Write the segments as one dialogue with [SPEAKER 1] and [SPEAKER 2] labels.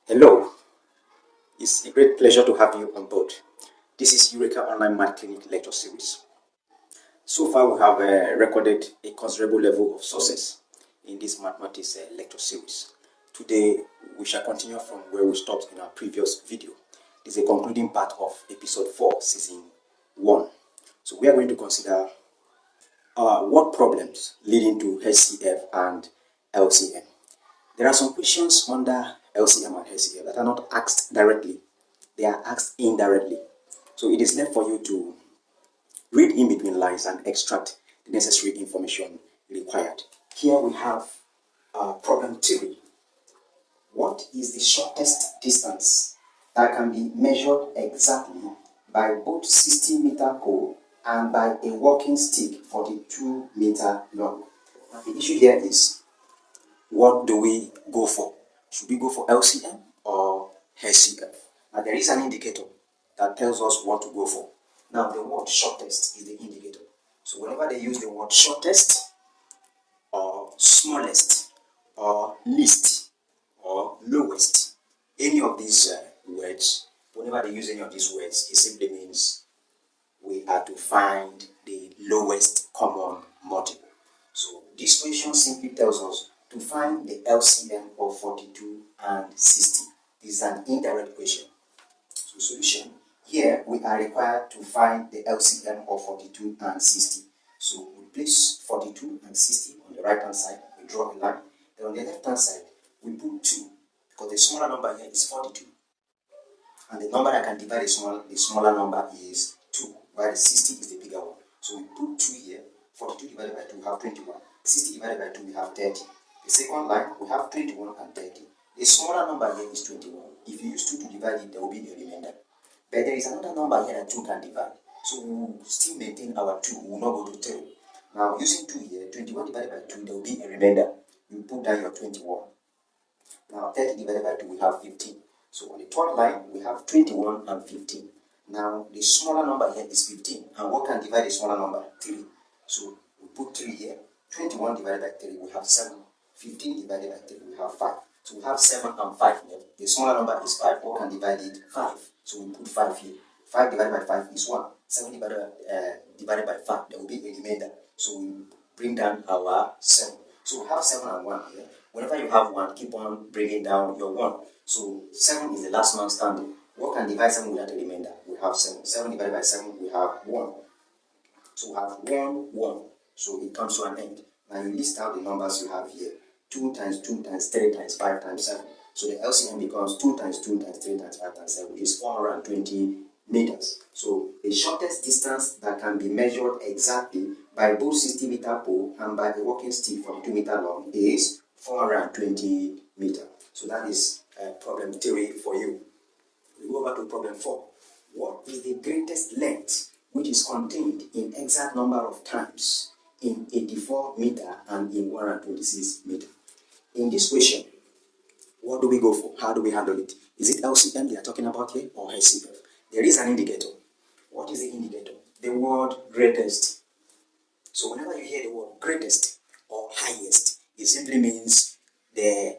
[SPEAKER 1] Hello, it's a great pleasure to have you on board. This is Eureka Online Math Clinic lecture series. So far, we have recorded a considerable level of success in this mathematics lecture series. Today, we shall continue from where we stopped in our previous video. This is a concluding part of episode 4, season 1. So we are going to consider what problems leading to HCF and LCM. There are some questions under LCM and HCF that are not asked directly. They are asked indirectly. So it is left for you to read in between lines and extract the necessary information required. Here we have problem 3. What is the shortest distance that can be measured exactly by both 60-meter pole and by a walking stick 42-meter long? Now the issue here is, what do we go for? Should we go for LCM or HCF? Now there is an indicator that tells us what to go for. Now the word shortest is the indicator. So whenever they use the word shortest or smallest or least or lowest, any of these words, whenever they use any of these words, it simply means we are to find the lowest common multiple. So this question simply tells us to find the LCM of 42 and 60. This is an indirect question. So solution, here we are required to find the LCM of 42 and 60. So we place 42 and 60 on the right hand side, we draw a line. Then on the left hand side, we put 2, because the smaller number here is 42. And the number I can divide the smaller number is 2, while the 60 is the bigger one. So we put 2 here. 42 divided by 2, we have 21. 60 divided by 2, we have 30. The second line, we have 21 and 30. The smaller number here is 21. If you use 2 to divide it, there will be a remainder. But there is another number here that 2 can divide. So we will still maintain our 2. We will not go to 3. Now, using 2 here, 21 divided by 2, there will be a remainder. You put down your 21. Now, 30 divided by 2, we have 15. So on the third line, we have 21 and 15. Now, the smaller number here is 15. And what can divide the smaller number? 3. So we put 3 here. 21 divided by 3, we have 7. 15 divided by 3, we have 5. So we have 7 and 5 here. The smaller number is 5. What can divide it? 5. So we put 5 here. 5 divided by 5 is 1. 7 divided by 5, there will be a remainder. So we bring down our 7. So we have 7 and 1 here. Whenever you have 1, keep on bringing down your 1. So 7 is the last man standing. What can divide 7 without a remainder? We have 7. 7 divided by 7, we have 1. So we have 1, 1. So it comes to an end. Now you list out the numbers you have here. 2 times 2 times 3 times 5 times 7. So the LCM becomes 2 times 2 times 3 times 5 times 7, which is 420 meters. So the shortest distance that can be measured exactly by both 60-meter pole and by a walking stick 42-meter long is 420 meters. So that is problem 3 for you. We go over to problem 4. What is the greatest length which is contained in exact number of times in 84 meter and in 126 meter? In this question, what do we go for? How do we handle it? Is it LCM they are talking about here or HCF? There is an indicator. What is the indicator? The word greatest. So whenever you hear the word greatest or highest, it simply means they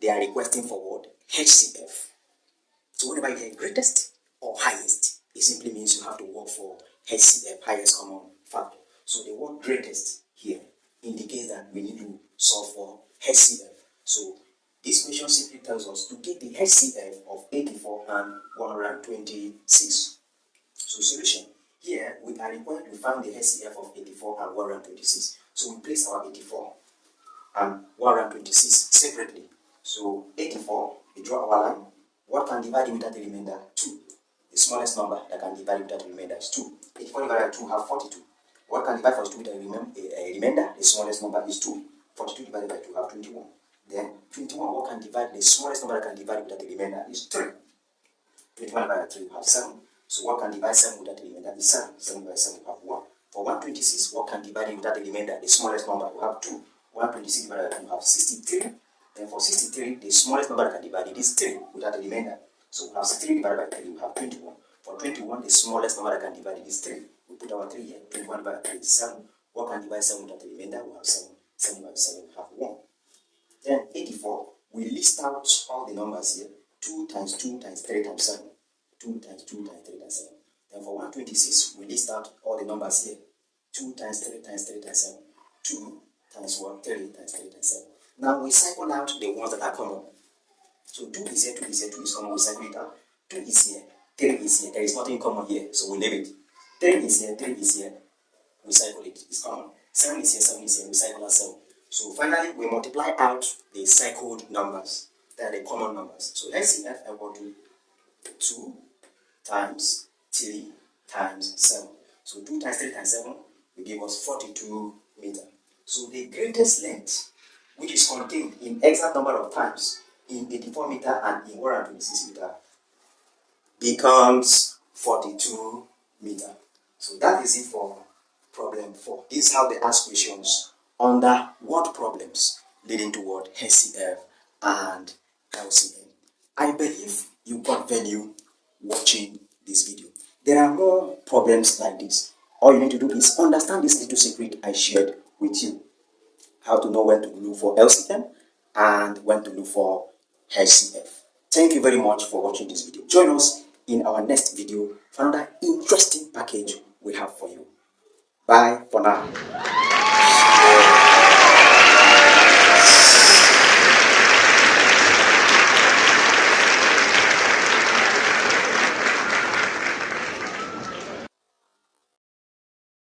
[SPEAKER 1] are requesting for what? HCF. So whenever you hear greatest or highest, it simply means you have to work for HCF, highest common factor. So the word greatest here indicates that we need to solve for HCF. So this question simply tells us to get the HCF of 84 and 126. So solution. Here we are required to find the HCF of 84 and 126. So we place our 84 and 126 separately. So 84, we draw our line. What can divide it without a remainder? 2. The smallest number that can divide it without a remainder is 2. 84 divided by 2 have 42. What can divide 42 without a remainder? The smallest number is 2. 42 divided by 2 have 21. Then 21, what can divide the smallest number that can divide without a remainder is 3. 21 divided by 3 we have 7. So what can divide 7 without a remainder is 7. 7 by 7 we have 1. For 126, what can divide it without a remainder? The smallest number we have 2. 126 divided by 2 we have 63. Then for 63, the smallest number that can divide it is 3 without a remainder. So we have 63 divided by 3, we have 21. For 21, the smallest number that can divide it is 3. We put our 3 here. 21 divided by 3 is 7. What can divide 7 without a remainder? We have 7. 7 by 7, we have 1. Then 84, we list out all the numbers here. 2 times 2 times 3 times 7. 2 times 2 times 3 times 7. Then for 126, we list out all the numbers here. 2 times 3 times 3 times 7. 2 times 1, 3 times 3 times 7. Now we cycle out the ones that are common. So 2 is here, 2 is here, 2 is common, we cycle it out. 2 is here, 3 is here, there is nothing common here, so we leave it. 3 is here, 3 is here, we cycle it, it's common. 7 is here, 7 is here, we cycle out 7. So finally, we multiply out the cycled numbers, they are the common numbers. So HCF equal to 2 times 3 times 7. So 2 times 3 times 7 will give us 42 meters. So the greatest length, which is contained in exact number of times, in 84 meter and in 126 meter, becomes 42 meter. So that is it for problem 4. This is how they ask questions under what problems leading to what HCF and LCM. I believe you got value watching this video. There are more problems like this. All you need to do is understand this little secret I shared with you. How to know when to look for LCM and when to look for HCF. Thank you very much for watching this video. Join us in our next video for another interesting package we have for you. Bye for now.